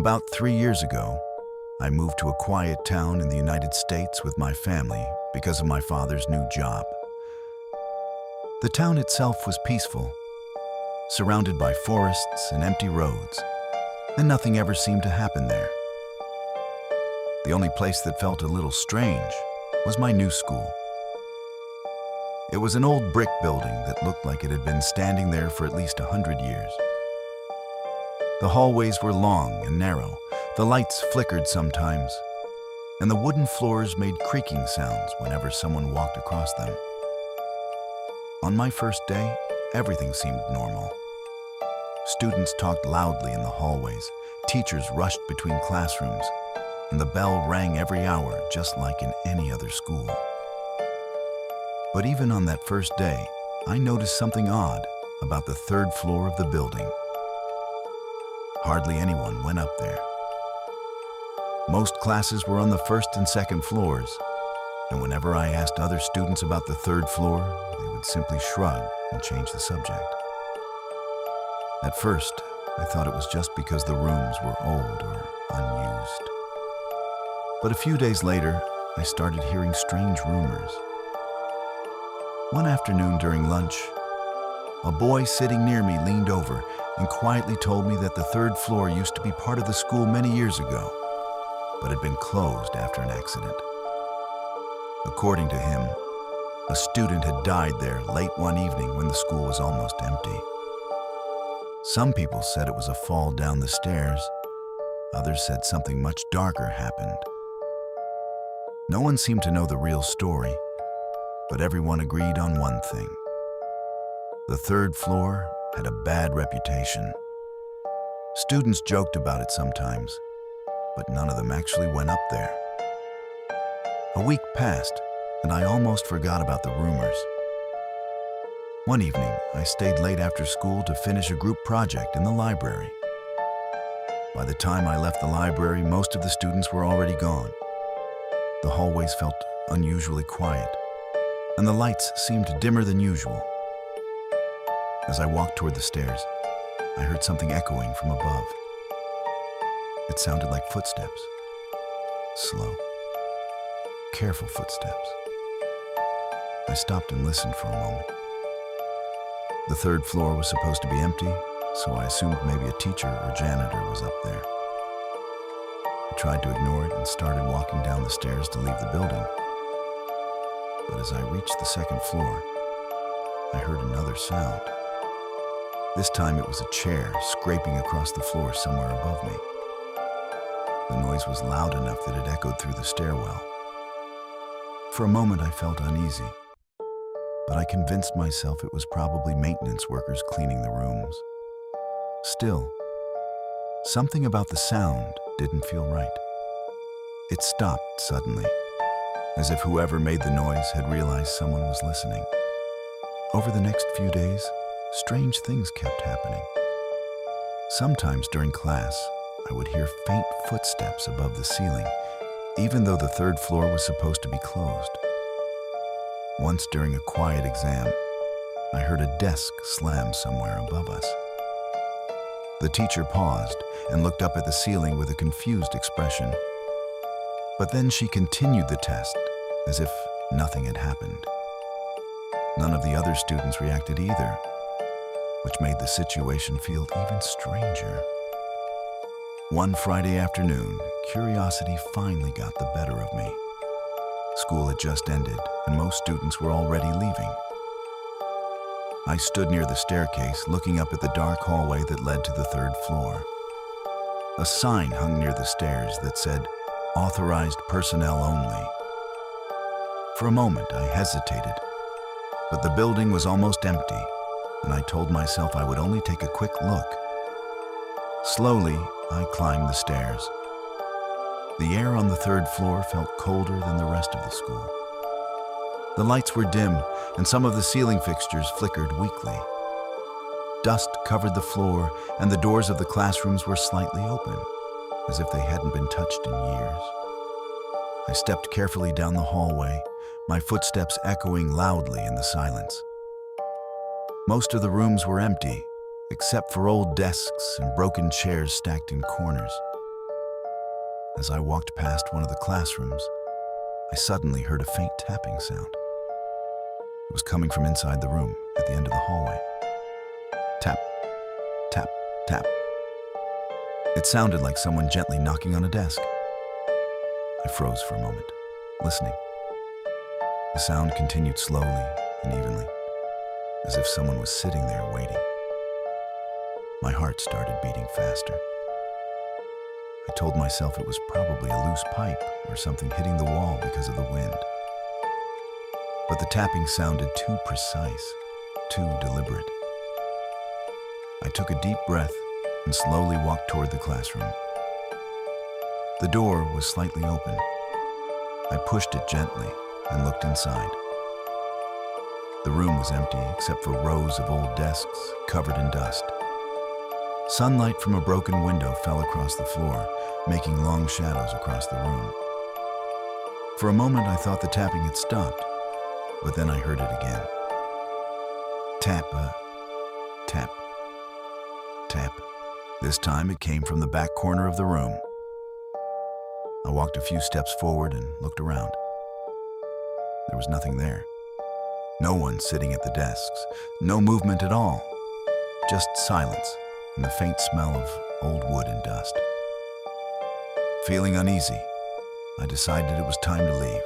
About 3 years ago, I moved to a quiet town in the United States with my family because of my father's new job. The town itself was peaceful, surrounded by forests and empty roads, and nothing ever seemed to happen there. The only place that felt a little strange was my new school. It was an old brick building that looked like it had been standing there for at least 100 years. The hallways were long and narrow, the lights flickered sometimes, and the wooden floors made creaking sounds whenever someone walked across them. On my first day, everything seemed normal. Students talked loudly in the hallways, teachers rushed between classrooms, and the bell rang every hour just like in any other school. But even on that first day, I noticed something odd about the third floor of the building. Hardly anyone went up there. Most classes were on the first and second floors, and whenever I asked other students about the third floor, they would simply shrug and change the subject. At first, I thought it was just because the rooms were old or unused. But a few days later, I started hearing strange rumors. One afternoon during lunch, a boy sitting near me leaned over and quietly told me that the third floor used to be part of the school many years ago, but had been closed after an accident. According to him, a student had died there late one evening when the school was almost empty. Some people said it was a fall down the stairs. Others said something much darker happened. No one seemed to know the real story, but everyone agreed on one thing. The third floor had a bad reputation. Students joked about it sometimes, but none of them actually went up there. A week passed, and I almost forgot about the rumors. One evening, I stayed late after school to finish a group project in the library. By the time I left the library, most of the students were already gone. The hallways felt unusually quiet, and the lights seemed dimmer than usual. As I walked toward the stairs, I heard something echoing from above. It sounded like footsteps. Slow, careful footsteps. I stopped and listened for a moment. The third floor was supposed to be empty, so I assumed maybe a teacher or janitor was up there. I tried to ignore it and started walking down the stairs to leave the building. But as I reached the second floor, I heard another sound. This time it was a chair scraping across the floor somewhere above me. The noise was loud enough that it echoed through the stairwell. For a moment I felt uneasy, but I convinced myself it was probably maintenance workers cleaning the rooms. Still, something about the sound didn't feel right. It stopped suddenly, as if whoever made the noise had realized someone was listening. Over the next few days, strange things kept happening. Sometimes during class, I would hear faint footsteps above the ceiling, even though the third floor was supposed to be closed. Once during a quiet exam, I heard a desk slam somewhere above us. The teacher paused and looked up at the ceiling with a confused expression. But then she continued the test as if nothing had happened. None of the other students reacted either, which made the situation feel even stranger. One Friday afternoon, curiosity finally got the better of me. School had just ended, and most students were already leaving. I stood near the staircase, looking up at the dark hallway that led to the third floor. A sign hung near the stairs that said, "Authorized personnel only." For a moment, I hesitated, but the building was almost empty, and I told myself I would only take a quick look. Slowly, I climbed the stairs. The air on the third floor felt colder than the rest of the school. The lights were dim, and some of the ceiling fixtures flickered weakly. Dust covered the floor, and the doors of the classrooms were slightly open, as if they hadn't been touched in years. I stepped carefully down the hallway, my footsteps echoing loudly in the silence. Most of the rooms were empty, except for old desks and broken chairs stacked in corners. As I walked past one of the classrooms, I suddenly heard a faint tapping sound. It was coming from inside the room at the end of the hallway. Tap, tap, tap. It sounded like someone gently knocking on a desk. I froze for a moment, listening. The sound continued slowly and evenly, as if someone was sitting there waiting. My heart started beating faster. I told myself it was probably a loose pipe or something hitting the wall because of the wind. But the tapping sounded too precise, too deliberate. I took a deep breath and slowly walked toward the classroom. The door was slightly open. I pushed it gently and looked inside. The room was empty except for rows of old desks covered in dust. Sunlight from a broken window fell across the floor, making long shadows across the room. For a moment, I thought the tapping had stopped, but then I heard it again. Tap, tap, tap. This time it came from the back corner of the room. I walked a few steps forward and looked around. There was nothing there. No one sitting at the desks, no movement at all, just silence and the faint smell of old wood and dust. Feeling uneasy, I decided it was time to leave.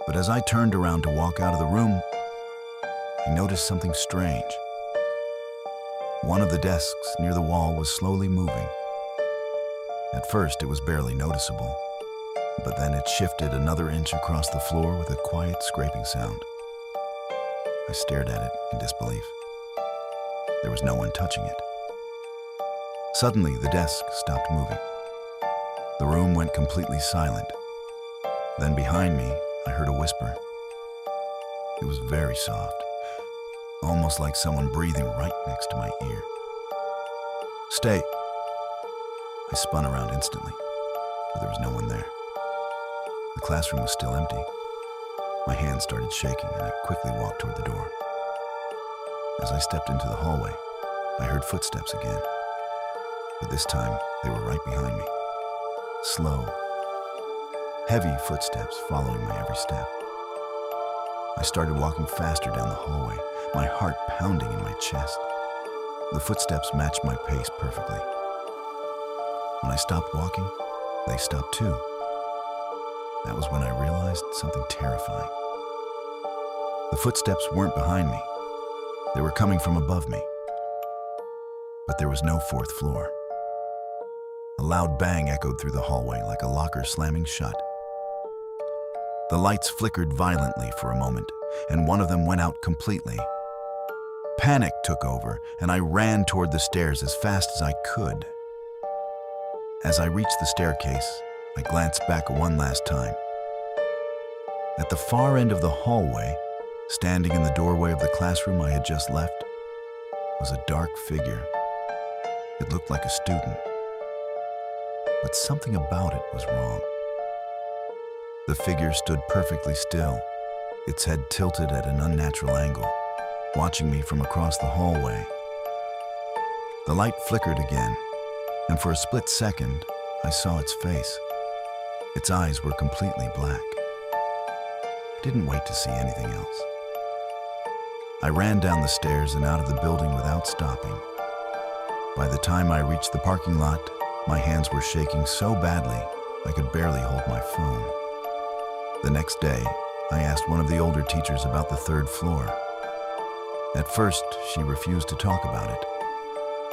But as I turned around to walk out of the room, I noticed something strange. One of the desks near the wall was slowly moving. At first, it was barely noticeable, but then it shifted another inch across the floor with a quiet scraping sound. I stared at it in disbelief. There was no one touching it. Suddenly, the desk stopped moving. The room went completely silent. Then behind me, I heard a whisper. It was very soft, almost like someone breathing right next to my ear. "Stay." I spun around instantly, but there was no one there. The classroom was still empty. My hands started shaking and I quickly walked toward the door. As I stepped into the hallway, I heard footsteps again. But this time, they were right behind me. Slow, heavy footsteps following my every step. I started walking faster down the hallway, my heart pounding in my chest. The footsteps matched my pace perfectly. When I stopped walking, they stopped too. That was when I realized something terrifying. The footsteps weren't behind me. They were coming from above me. But there was no fourth floor. A loud bang echoed through the hallway like a locker slamming shut. The lights flickered violently for a moment, and one of them went out completely. Panic took over, and I ran toward the stairs as fast as I could. As I reached the staircase, I glanced back one last time. At the far end of the hallway, standing in the doorway of the classroom I had just left, was a dark figure. It looked like a student, but something about it was wrong. The figure stood perfectly still, its head tilted at an unnatural angle, watching me from across the hallway. The light flickered again, and for a split second, I saw its face. Its eyes were completely black. I didn't wait to see anything else. I ran down the stairs and out of the building without stopping. By the time I reached the parking lot, my hands were shaking so badly I could barely hold my phone. The next day, I asked one of the older teachers about the third floor. At first, she refused to talk about it,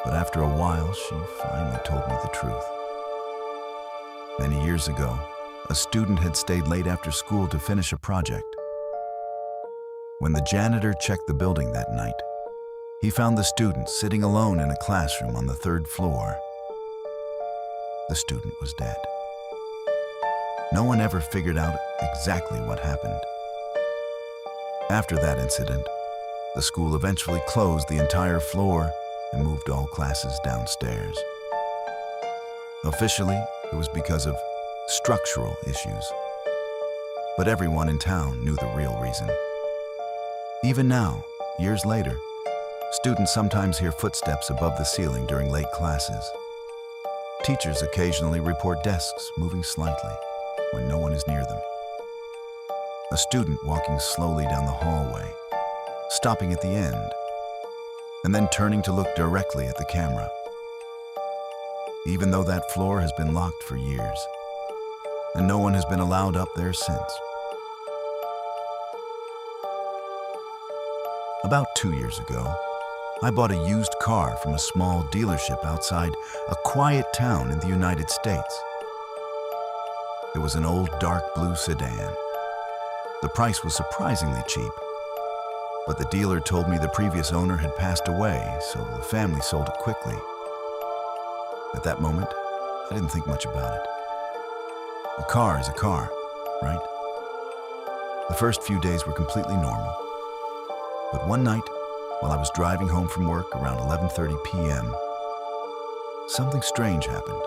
but after a while, she finally told me the truth. Many years ago, a student had stayed late after school to finish a project. When the janitor checked the building that night, he found the student sitting alone in a classroom on the third floor. The student was dead. No one ever figured out exactly what happened. After that incident, the school eventually closed the entire floor and moved all classes downstairs. Officially, it was because of structural issues. But everyone in town knew the real reason. Even now, years later, students sometimes hear footsteps above the ceiling during late classes. Teachers occasionally report desks moving slightly when no one is near them. A student walking slowly down the hallway, stopping at the end, and then turning to look directly at the camera, even though that floor has been locked for years, and no one has been allowed up there since. About 2 years ago, I bought a used car from a small dealership outside a quiet town in the United States. It was an old dark blue sedan. The price was surprisingly cheap, but the dealer told me the previous owner had passed away, so the family sold it quickly. At that moment, I didn't think much about it. A car is a car, right? The first few days were completely normal. But one night, while I was driving home from work around 11:30 p.m., something strange happened.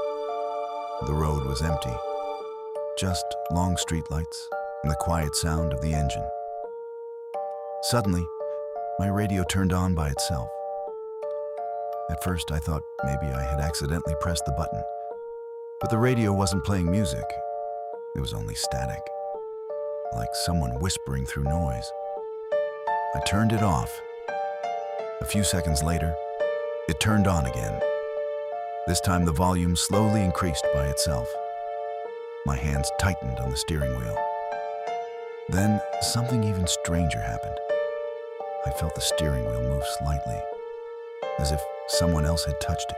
The road was empty, just long streetlights and the quiet sound of the engine. Suddenly, my radio turned on by itself. At first, I thought maybe I had accidentally pressed the button, but the radio wasn't playing music. It was only static, like someone whispering through noise. I turned it off. A few seconds later, it turned on again. This time the volume slowly increased by itself. My hands tightened on the steering wheel. Then something even stranger happened. I felt the steering wheel move slightly, as if someone else had touched it.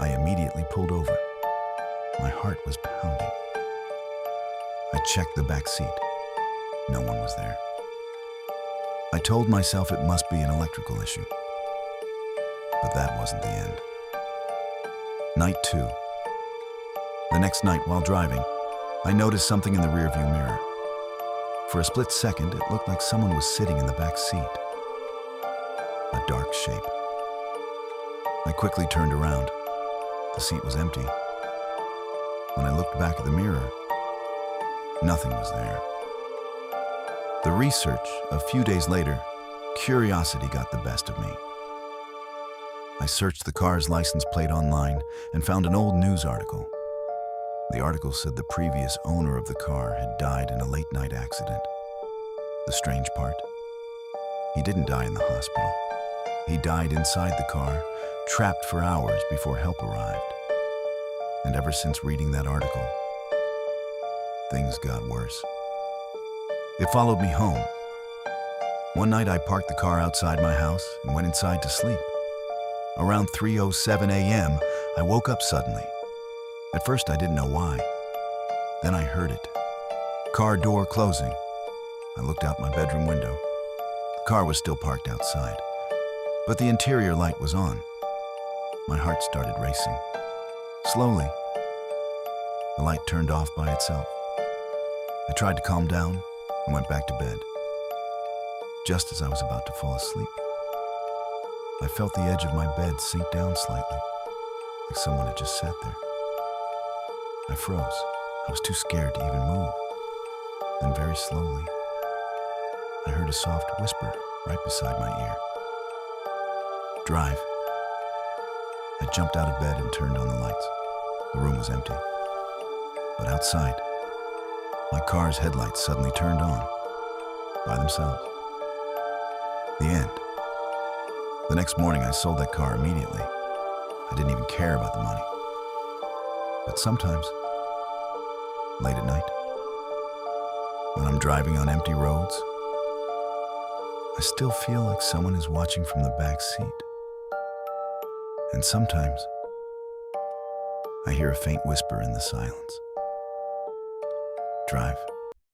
I immediately pulled over. My heart was pounding. I checked the back seat. No one was there. I told myself it must be an electrical issue. But that wasn't the end. Night 2. The next night while driving, I noticed something in the rearview mirror. For a split second, it looked like someone was sitting in the back seat. A dark shape. I quickly turned around. The seat was empty. When I looked back at the mirror, nothing was there. The research, a few days later, curiosity got the best of me. I searched the car's license plate online and found an old news article. The article said the previous owner of the car had died in a late-night accident. The strange part? He didn't die in the hospital. He died inside the car, trapped for hours before help arrived. And ever since reading that article, things got worse. It followed me home. One night I parked the car outside my house and went inside to sleep. Around 3:07 a.m., I woke up suddenly. At first I didn't know why. Then I heard it. Car door closing. I looked out my bedroom window. The car was still parked outside, but the interior light was on. My heart started racing. Slowly, the light turned off by itself. I tried to calm down and went back to bed. Just as I was about to fall asleep, I felt the edge of my bed sink down slightly, like someone had just sat there. I froze. I was too scared to even move. Then very slowly, I heard a soft whisper right beside my ear. Drive. I jumped out of bed and turned on the lights. The room was empty. But outside, my car's headlights suddenly turned on, by themselves. The end. The next morning, I sold that car immediately. I didn't even care about the money. But sometimes, late at night, when I'm driving on empty roads, I still feel like someone is watching from the back seat. And sometimes, I hear a faint whisper in the silence. Drive.